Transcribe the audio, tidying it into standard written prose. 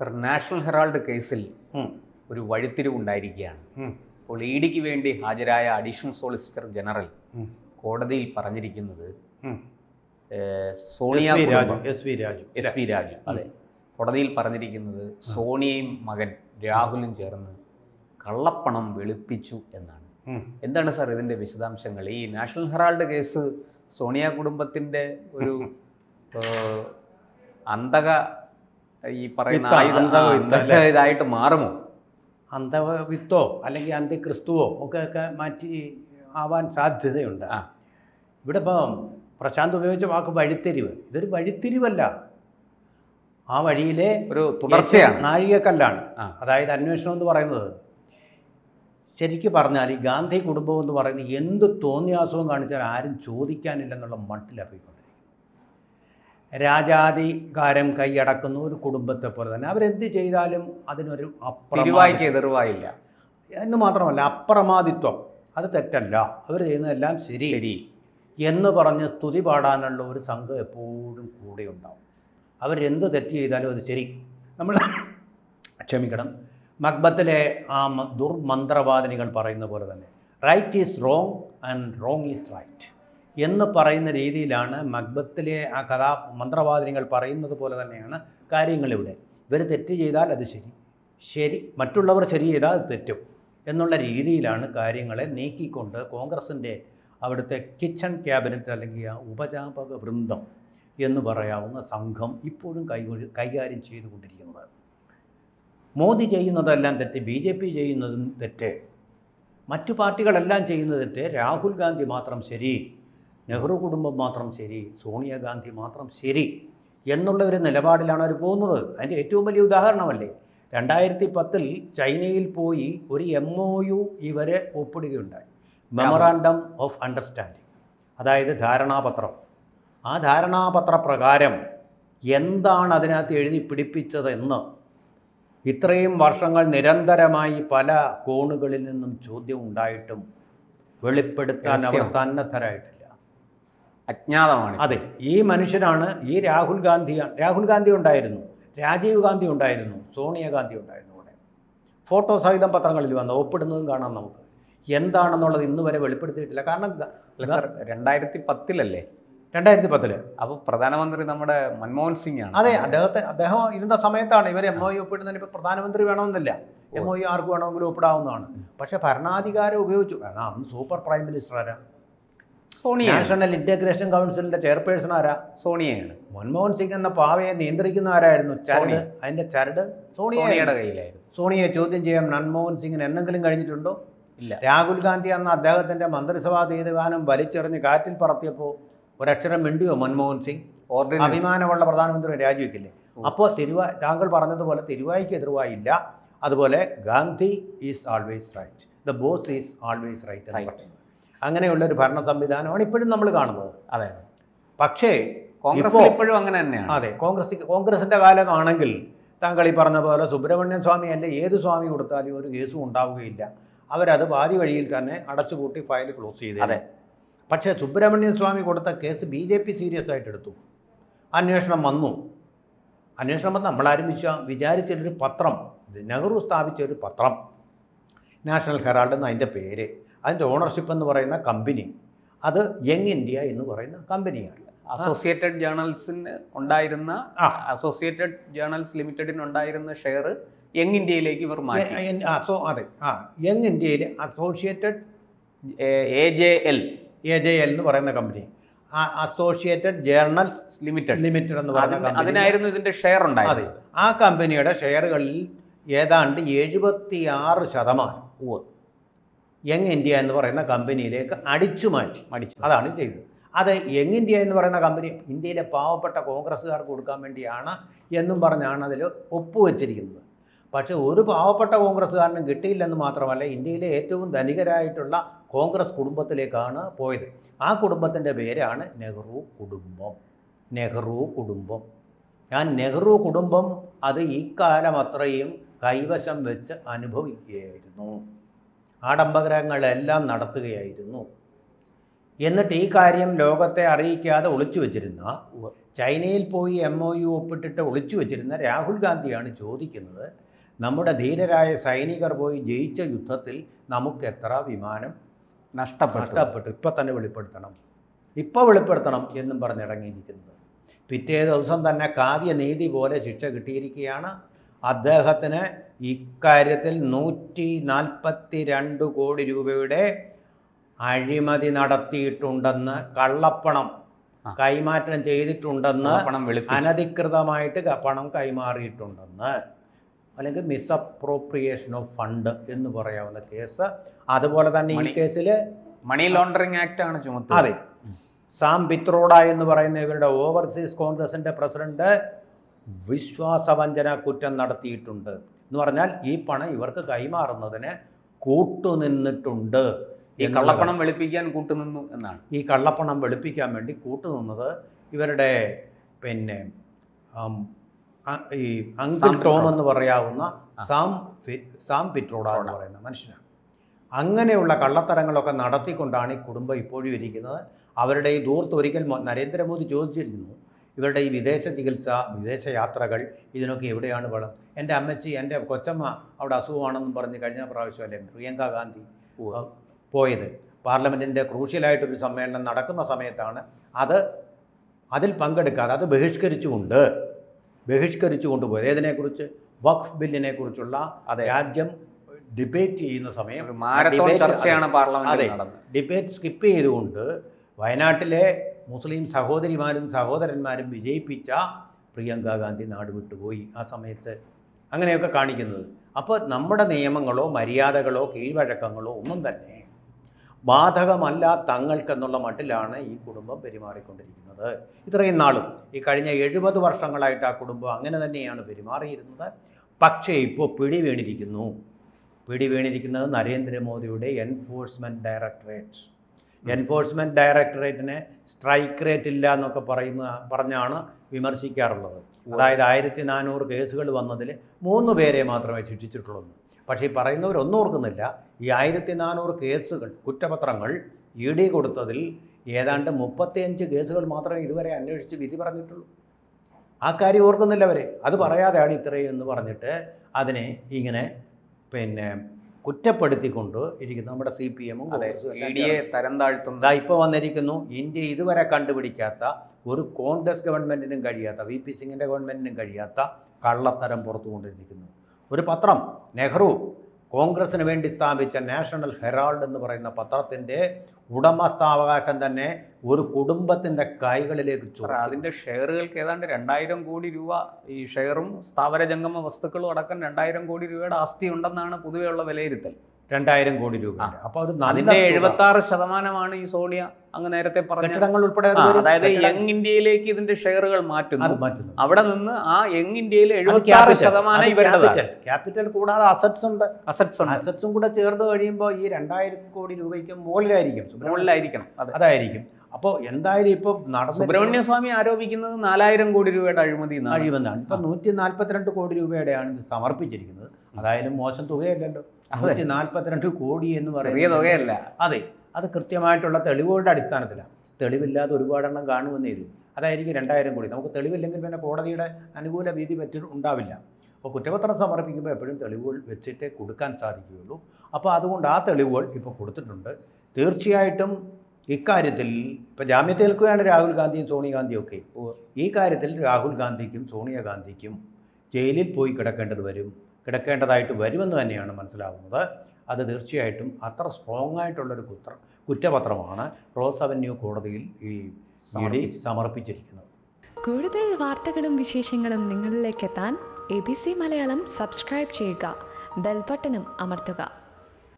Sir, national Herald കേസിൽ ഒരു വഴിത്തിരിവുണ്ടായിരിക്കുകയാണ്. അപ്പോൾ ഇ ഡിക്ക് വേണ്ടി ഹാജരായ അഡീഷണൽ സോളിസിറ്റർ ജനറൽ കോടതിയിൽ പറഞ്ഞിരിക്കുന്നത് സോണിയ എസ് വി രാജു അതെ, കോടതിയിൽ പറഞ്ഞിരിക്കുന്നത് സോണിയയും മകൻ രാഹുലും ചേർന്ന് കള്ളപ്പണം വെളുപ്പിച്ചു എന്നാണ്. എന്താണ് സാർ ഇതിൻ്റെ വിശദാംശങ്ങൾ? ഈ നാഷണൽ ഹെറാൾഡ് കേസ് സോണിയ കുടുംബത്തിൻ്റെ ഒരു അന്തക ഈ പറയുന്ന ഇതായിട്ട് മാറുമോ? അന്തവിത്തോ അല്ലെങ്കിൽ അന്ത്യക്രിസ്തുവോ ഒക്കെ മാറ്റി ആവാൻ സാധ്യതയുണ്ട്. ഇവിടെ ഇപ്പം പ്രശാന്ത് ഉപയോഗിച്ച വാക്ക് വഴിത്തിരിവ്, ഇതൊരു വഴിത്തിരിവല്ല, ആ വഴിയിലെ ഒരു തുടർച്ചയാണ്, നാഴികക്കല്ലാണ്. അതായത് അന്വേഷണം എന്ന് പറയുന്നത് ശരിക്കും പറഞ്ഞാൽ ഈ ഗാന്ധി കുടുംബം എന്ന് പറയുന്നത് എന്ത് തോന്നിയാസവും കാണിച്ചാൽ ആരും ചോദിക്കാനില്ലെന്നുള്ള മട്ടിലറിയിക്കൊണ്ടിരിക്കും. രാജാധികാരം കൈയടക്കുന്ന ഒരു കുടുംബത്തെ പോലെ തന്നെ അവരെന്ത് ചെയ്താലും അതിനൊരു എതിർവായില്ല എന്ന് മാത്രമല്ല അപ്രമാദിത്വം, അത് തെറ്റല്ല, അവർ ചെയ്യുന്നതെല്ലാം ശരി എന്ന് പറഞ്ഞ് സ്തുതി പാടാനുള്ള ഒരു സംഘം എപ്പോഴും കൂടെ ഉണ്ടാവും. അവരെന്ത് തെറ്റ് ചെയ്താലും അത് ശരി. നമ്മൾ ക്ഷമിക്കണം, മക്ബത്തിലെ ആ ദുർമന്ത്രവാദിനികൾ പറയുന്ന പോലെ തന്നെ right is wrong and wrong is right എന്ന് പറയുന്ന രീതിയിലാണ് മക്ബത്തിലെ ആ മന്ത്രവാദിനികൾ പറയുന്നത് പോലെ തന്നെയാണ് കാര്യങ്ങളിവിടെ. ഇവർ തെറ്റ് ചെയ്താൽ അത് ശരി, മറ്റുള്ളവർ ശരി ചെയ്താൽ അത് തെറ്റും എന്നുള്ള രീതിയിലാണ് കാര്യങ്ങളെ നീക്കിക്കൊണ്ട് കോൺഗ്രസിൻ്റെ അവിടുത്തെ കിച്ചൺ ക്യാബിനറ്റ് അല്ലെങ്കിൽ ആ ഉപജാപക വൃന്ദം എന്ന് പറയാവുന്ന സംഘം ഇപ്പോഴും കൈകാര്യം ചെയ്തുകൊണ്ടിരിക്കുന്നത്. മോദി ചെയ്യുന്നതെല്ലാം തെറ്റ്, BJP ചെയ്യുന്നതും തെറ്റ്, മറ്റു പാർട്ടികളെല്ലാം ചെയ്യുന്നത് തെറ്റ്, രാഹുൽ ഗാന്ധി മാത്രം ശരി, നെഹ്റു കുടുംബം മാത്രം ശരി, സോണിയാഗാന്ധി മാത്രം ശരി എന്നുള്ള ഒരു നിലപാടിലാണ് അവർ പോകുന്നത്. അതിൻ്റെ ഏറ്റവും വലിയ ഉദാഹരണമല്ലേ 2010 ചൈനയിൽ പോയി ഒരു MOU ഇവരെ ഒപ്പിടുകയുണ്ടായി, മെമ്മറാണ്ടം ഓഫ് അണ്ടർസ്റ്റാൻഡിങ്, അതായത് ധാരണാപത്രം. ആ ധാരണാപത്ര പ്രകാരം എന്താണ് അതിനകത്ത് എഴുതി പിടിപ്പിച്ചതെന്ന് ഇത്രയും വർഷങ്ങൾ നിരന്തരമായി പല കോണുകളിൽ നിന്നും ചോദ്യം ഉണ്ടായിട്ടും വെളിപ്പെടുത്താൻ അവർ സന്നദ്ധരായിട്ടില്ല, അജ്ഞാതമാണ്. അതെ, ഈ മനുഷ്യനാണ് ഈ രാഹുൽ ഗാന്ധി ഉണ്ടായിരുന്നു, രാജീവ് ഗാന്ധി ഉണ്ടായിരുന്നു, സോണിയാഗാന്ധി ഉണ്ടായിരുന്നു. ഇവിടെ ഫോട്ടോ സഹിതം പത്രങ്ങളിൽ വന്ന് ഒപ്പിടുന്നതും കാണാം നമുക്ക്. എന്താണെന്നുള്ളത് ഇന്ന് വരെ വെളിപ്പെടുത്തിയിട്ടില്ല. കാരണം 2010 2010 അപ്പോൾ പ്രധാനമന്ത്രി നമ്മുടെ മൻമോഹൻ സിംഗ് ആണ്. അതെ, അദ്ദേഹം ഇരുന്ന സമയത്താണ് ഇവർ MOU ഒപ്പിടുന്നതിന്. ഇപ്പോൾ പ്രധാനമന്ത്രി വേണമെന്നില്ല, MOU ആർക്ക് വേണമെങ്കിലും ഒപ്പിടാവുന്നതാണ്. പക്ഷേ ഭരണാധികാരം ഉപയോഗിച്ചു. അന്ന് സൂപ്പർ പ്രൈം മിനിസ്റ്റർ ആരാ? സോണിയ. നാഷണൽ ഇൻ്റഗ്രേഷൻ കൗൺസിലിൻ്റെ ചെയർപേഴ്സൺ ആരാ? സോണിയയാണ്. മൻമോഹൻ സിംഗ് എന്ന പാവയെ നിയന്ത്രിക്കുന്ന ആരായിരുന്നു? ചരട്, അതിൻ്റെ ചരട് സോണിയയുടെ കയ്യിലായിരുന്നു. സോണിയയെ ചോദ്യം ചെയ്യാൻ മൻമോഹൻ സിംഗിന് എന്തെങ്കിലും കഴിഞ്ഞിട്ടുണ്ടോ? ഇല്ല. രാഹുൽ ഗാന്ധി എന്ന അദ്ദേഹത്തിൻ്റെ മന്ത്രിസഭാ തീരുമാനം വലിച്ചെറിഞ്ഞ് കാറ്റിൽ പറത്തിയപ്പോൾ ഒരക്ഷരം മിണ്ടിയോ മൻമോഹൻ സിംഗ്? അഭിമാനമുള്ള പ്രധാനമന്ത്രി രാജിവെക്കില്ലേ? അപ്പോൾ താങ്കൾ പറഞ്ഞതുപോലെ തിരുവായിക്ക് എതിർവായില്ല. അതുപോലെ Gandhi is always right, the boss is always right എന്ന് പറയുന്നത് അങ്ങനെയുള്ളൊരു ഭരണ സംവിധാനമാണ് ഇപ്പോഴും നമ്മൾ കാണുന്നത്. അതെ, പക്ഷേ കോൺഗ്രസ് ഇപ്പോഴും അങ്ങനെ തന്നെയാണ്. അതെ, കോൺഗ്രസിൻ്റെ കാലമാണെങ്കിൽ താങ്കൾ ഈ പറഞ്ഞ പോലെ സുബ്രഹ്മണ്യൻ സ്വാമി അല്ലെ ഏത് സ്വാമി കൊടുത്താലും ഒരു കേസും ഉണ്ടാവുകയില്ല. അവരത് പാതി വഴിയിൽ തന്നെ അടച്ചുപൂട്ടി ഫയൽ ക്ലോസ് ചെയ്തു. അതെ, പക്ഷേ സുബ്രഹ്മണ്യൻ സ്വാമി കൊടുത്ത കേസ് BJP സീരിയസ് ആയിട്ട് എടുത്തു. അന്വേഷണം വന്നു. നമ്മളാരും വിചാരിച്ചൊരു പത്രം, നെഹ്റു സ്ഥാപിച്ച ഒരു പത്രം, നാഷണൽ ഹെറാൾഡ് എന്ന് അതിൻ്റെ പേര്, അതിൻ്റെ ഓണർഷിപ്പ് എന്ന് പറയുന്ന കമ്പനി അത് യങ് ഇന്ത്യ എന്ന് പറയുന്ന കമ്പനിയാണ്. അസോസിയേറ്റഡ് ജേർണൽസിന് ഉണ്ടായിരുന്ന അസോസിയേറ്റഡ് ജേർണൽസ് ലിമിറ്റഡിന് ഉണ്ടായിരുന്ന ഷെയർ യങ് ഇന്ത്യയിലേക്ക് ഇവർ മാറ്റി. അതെ, യങ് ഇന്ത്യയിൽ അസോസിയേറ്റഡ് AJL എന്ന് പറയുന്ന കമ്പനി, അസോസിയേറ്റഡ് ജേർണൽസ് ലിമിറ്റഡ് എന്ന് പറയുന്ന കമ്പനി, അതിനായിരുന്നു ഇതിൻ്റെ ഷെയർ ഉണ്ടായത്. അതെ, ആ കമ്പനിയുടെ ഷെയറുകളിൽ ഏതാണ്ട് 76% യങ് ഇന്ത്യ എന്ന് പറയുന്ന കമ്പനിയിലേക്ക് അടിച്ചു മാറ്റി. അതാണ് ചെയ്തത്. അത് യങ് ഇന്ത്യ എന്ന് പറയുന്ന കമ്പനി ഇന്ത്യയിലെ പാവപ്പെട്ട കോൺഗ്രസ്സുകാർക്ക് കൊടുക്കാൻ വേണ്ടിയാണ് എന്നും പറഞ്ഞാണ് അതിൽ ഒപ്പുവെച്ചിരിക്കുന്നത്. പക്ഷേ ഒരു പാവപ്പെട്ട കോൺഗ്രസ്സുകാരനും കിട്ടിയില്ലെന്ന് മാത്രമല്ല, ഇന്ത്യയിലെ ഏറ്റവും ധനികരായിട്ടുള്ള കോൺഗ്രസ് കുടുംബത്തിലേക്കാണ് പോയത്. ആ കുടുംബത്തിൻ്റെ പേരാണ് നെഹ്റു കുടുംബം. ഞാൻ നെഹ്റു കുടുംബം അത് ഈ കാലം അത്രയും കൈവശം വെച്ച് അനുഭവിക്കുകയായിരുന്നു, ആഡംബരങ്ങളെല്ലാം നടത്തുകയായിരുന്നു. എന്നിട്ട് ഈ കാര്യം ലോകത്തെ അറിയിക്കാതെ ഒളിച്ചു വെച്ചിരുന്ന ചൈനയിൽ പോയി MOU ഒപ്പിട്ടിട്ട് ഒളിച്ചു വെച്ചിരുന്ന രാഹുൽ ഗാന്ധിയാണ് ചോദിക്കുന്നത്, നമ്മുടെ ധീരരായ സൈനികർ പോയി ജയിച്ച യുദ്ധത്തിൽ നമുക്ക് എത്ര വിമാനം നഷ്ടപ്പെട്ടു, ഇപ്പം തന്നെ വെളിപ്പെടുത്തണം, ഇപ്പോൾ വെളിപ്പെടുത്തണം എന്നും പറഞ്ഞിറങ്ങിയിരിക്കുന്നത്. പിറ്റേ ദിവസം തന്നെ കാവ്യനീതി പോലെ ശിക്ഷ കിട്ടിയിരിക്കുകയാണ്. അദ്ദേഹത്തിന് ഇക്കാര്യത്തിൽ 142 കോടി രൂപയുടെ അഴിമതി നടത്തിയിട്ടുണ്ടെന്ന്, കള്ളപ്പണം കൈമാറ്റം ചെയ്തിട്ടുണ്ടെന്ന്, അനധികൃതമായിട്ട് പണം കൈമാറിയിട്ടുണ്ടെന്ന്, അല്ലെങ്കിൽ മിസ്അപ്രോപ്രിയേഷൻ ഓഫ് ഫണ്ട് എന്ന് പറയാവുന്ന കേസ്. അതുപോലെ തന്നെ ഈ കേസിൽ മണി ലോണ്ടറിംഗ് ആക്ട് ആണ് ചുമത്തുന്നത്. അതെ, സാം പിത്രോഡ എന്ന് പറയുന്ന ഇവരുടെ ഓവർസീസ് കോൺഗ്രസിൻ്റെ പ്രസിഡന്റ് വിശ്വാസവഞ്ചന കുറ്റം നടത്തിയിട്ടുണ്ട് എന്ന് പറഞ്ഞാൽ ഈ പണം ഇവർക്ക് കൈമാറുന്നതിന് കൂട്ടുനിന്നിട്ടുണ്ട്. ഈ കള്ളപ്പണം വെളുപ്പിക്കാൻ കൂട്ടുനിന്നു എന്നാണ്. ഈ കള്ളപ്പണം വെളുപ്പിക്കാൻ വേണ്ടി കൂട്ടുനിന്നത് ഇവരുടെ പിന്നെ ഈ അങ്കിൾ ടോം എന്ന് പറയാവുന്ന സാം പിട്രോഡ എന്ന് പറയുന്ന മനുഷ്യനാണ്. അങ്ങനെയുള്ള കള്ളത്തരങ്ങളൊക്കെ നടത്തിക്കൊണ്ടാണ് ഈ കുടുംബം ഇപ്പോഴും ഇരിക്കുന്നത്. അവരുടെ ഈ ദൂർത്ത് ഒരിക്കൽ നരേന്ദ്രമോദി ചോദിച്ചിരുന്നു, ഇവരുടെ ഈ വിദേശ ചികിത്സ, വിദേശ യാത്രകൾ, ഇതിനൊക്കെ എവിടെയാണ് പണം? എൻ്റെ അമ്മച്ചി, എൻ്റെ കൊച്ചമ്മ അവിടെ അസുഖമാണെന്നും പറഞ്ഞ് കഴിഞ്ഞ പ്രാവശ്യമല്ലേ പ്രിയങ്ക ഗാന്ധി പോയത്. പാർലമെൻറ്റിൻ്റെ ക്രൂഷ്യലായിട്ടൊരു സമ്മേളനം നടക്കുന്ന സമയത്താണ് അതിൽ പങ്കെടുക്കാതെ അത് ബഹിഷ്കരിച്ചു കൊണ്ടുപോയത്. ഏതിനെക്കുറിച്ച്? വഖഫ് ബില്ലിനെ കുറിച്ചുള്ള രാജ്യം ഡിബേറ്റ് ചെയ്യുന്ന സമയം ഡിബേറ്റ് സ്കിപ്പ് ചെയ്തുകൊണ്ട് വയനാട്ടിലെ മുസ്ലിം സഹോദരിമാരും സഹോദരന്മാരും വിജയിപ്പിച്ച പ്രിയങ്ക ഗാന്ധി നാട് വിട്ടുപോയി ആ സമയത്ത്. അങ്ങനെയൊക്കെ കാണിക്കുന്നത്. അപ്പോൾ നമ്മുടെ നിയമങ്ങളോ മര്യാദകളോ കീഴ്വഴക്കങ്ങളോ ഒന്നും തന്നെ ബാധകമല്ല തങ്ങൾക്കെന്നുള്ള മട്ടിലാണ് ഈ കുടുംബം പെരുമാറിക്കൊണ്ടിരിക്കുന്നത്. ഇത്രയും നാളും ഈ കഴിഞ്ഞ 70 വർഷങ്ങളായിട്ട് ആ കുടുംബം അങ്ങനെ തന്നെയാണ് പെരുമാറിയിരുന്നത്. പക്ഷേ ഇപ്പോൾ പിടി വീണിരിക്കുന്നത് നരേന്ദ്രമോദിയുടെ എൻഫോഴ്സ്മെൻറ്റ് ഡയറക്ടറേറ്റിനെ സ്ട്രൈക്ക് റേറ്റ് ഇല്ല എന്നൊക്കെ പറഞ്ഞാണ് വിമർശിക്കാറുള്ളത്. അതായത് 1400 കേസുകൾ വന്നതിൽ 3 പേരെ മാത്രമേ ശിക്ഷിച്ചിട്ടുള്ളൂ. പക്ഷേ ഈ പറയുന്നവരൊന്നും ഓർക്കുന്നില്ല, ഈ 1400 കേസുകൾ, കുറ്റപത്രങ്ങൾ ED കൊടുത്തതിൽ ഏതാണ്ട് 35 കേസുകൾ മാത്രമേ ഇതുവരെ അന്വേഷിച്ച് വിധി പറഞ്ഞിട്ടുള്ളൂ. ആ കാര്യം ഓർക്കുന്നില്ല അവർ. അത് പറയാതെയാണ് ഇത്രയും എന്ന് പറഞ്ഞിട്ട് അതിനെ ഇങ്ങനെ കുറ്റപ്പെടുത്തിക്കൊണ്ട് ഇരിക്കുന്നു നമ്മുടെ CPM-ഉം തരം താഴ്ത്തും. ഇപ്പോൾ വന്നിരിക്കുന്നു, ഇന്ത്യ ഇതുവരെ കണ്ടുപിടിക്കാത്ത, ഒരു കോൺഗ്രസ് ഗവൺമെൻറ്റിനും കഴിയാത്ത, VP സിംഗിൻ്റെ ഗവൺമെൻറ്റിനും കഴിയാത്ത കള്ളത്തരം പുറത്തു കൊണ്ടിരിക്കുന്നു. ഒരു പത്രം, നെഹ്റു കോൺഗ്രസിന് വേണ്ടി സ്ഥാപിച്ച നാഷണൽ ഹെറാൾഡ് എന്ന് പറയുന്ന പത്രത്തിൻ്റെ ഉടമസ്ഥാവകാശം തന്നെ ഒരു കുടുംബത്തിൻ്റെ കൈകളിലേക്ക് ചോദിച്ചു. അതിൻ്റെ ഷെയറുകൾക്ക് ഏതാണ്ട് 2000 കോടി രൂപ, ഈ ഷെയറും സ്ഥാവര ജംഗമ വസ്തുക്കളും അടക്കം 2000 കോടി രൂപയുടെ ആസ്തി ഉണ്ടെന്നാണ് പൊതുവെയുള്ള വിലയിരുത്തൽ. 2000 കോടി രൂപ. അപ്പോൾ ഒരു അതിന്റെ 76% ഈ സോണിയ അങ്ങ് നേരത്തെ പറഞ്ഞ കെട്ടിടങ്ങൾ ഉൾപ്പെടെ, അതായത് യങ് ഇന്ത്യയിലേക്ക് ഇതിന്റെ ഷെയറുകൾ മാറ്റുന്നു. അവിടെ നിന്ന് ആ യങ് ഇന്ത്യയിൽ 76% ഇവരുടേതാണ്. ക്യാപിറ്റൽ കൂടാതെ അസറ്റ്സും കൂടെ ചേർന്ന് കഴിയുമ്പോൾ ഈ 2000 കോടി രൂപയ്ക്ക് മുകളിലായിരിക്കും. അതായിരിക്കും. അപ്പോൾ എന്തായാലും ഇപ്പോൾ സുബ്രഹ്മണ്യ സ്വാമി ആരോപിക്കുന്നത് 4000 കോടി രൂപയുടെ അഴിമതിയെന്നാണ്. ഇപ്പം 142 കോടി രൂപയുടെയാണ് ഇത് സമർപ്പിച്ചിരിക്കുന്നത്. അതായാലും മോശം തുകയല്ലല്ലോ. 142 കോടി എന്ന് പറയുന്നത് തുകയല്ല. അതെ, അത് കൃത്യമായിട്ടുള്ള തെളിവുകളുടെ അടിസ്ഥാനത്തിലാണ്. തെളിവില്ലാതെ ഒരുപാടെണ്ണം കാണുമെന്ന് ഇത്. അതായിരിക്കും 2000 കോടി. നമുക്ക് തെളിവില്ലെങ്കിൽ പിന്നെ കോടതിയുടെ അനുകൂല വിധി ഉണ്ടാവില്ല. അപ്പോൾ കുറ്റപത്രം സമർപ്പിക്കുമ്പോൾ എപ്പോഴും തെളിവുകൾ വെച്ചിട്ടേ കൊടുക്കാൻ സാധിക്കുകയുള്ളൂ. അപ്പോൾ അതുകൊണ്ട് ആ തെളിവുകൾ ഇപ്പോൾ കൊടുത്തിട്ടുണ്ട്. തീർച്ചയായിട്ടും ഇക്കാര്യത്തിൽ ഇപ്പോൾ ജാമ്യത്തിൽ നിൽക്കുകയാണ് രാഹുൽ ഗാന്ധിയും സോണിയാഗാന്ധിയും ഒക്കെ. ഈ കാര്യത്തിൽ രാഹുൽ ഗാന്ധിക്കും സോണിയാഗാന്ധിക്കും ജയിലിൽ പോയി കിടക്കേണ്ടതായിട്ട് വരുമെന്ന് തന്നെയാണ് മനസ്സിലാവുന്നത്. അത് തീർച്ചയായിട്ടും അത്ര സ്ട്രോങ് ആയിട്ടുള്ളൊരു കുറ്റപത്രമാണ് റോസ് അവന്യൂ കോടതിയിൽ ഈ ED സമർപ്പിച്ചിരിക്കുന്നത്. കൂടുതൽ വാർത്തകളും വിശേഷങ്ങളും നിങ്ങളിലേക്ക് എത്താൻ ABC മലയാളം സബ്സ്ക്രൈബ് ചെയ്യുക, ബെൽ ബട്ടണും അമർത്തുക.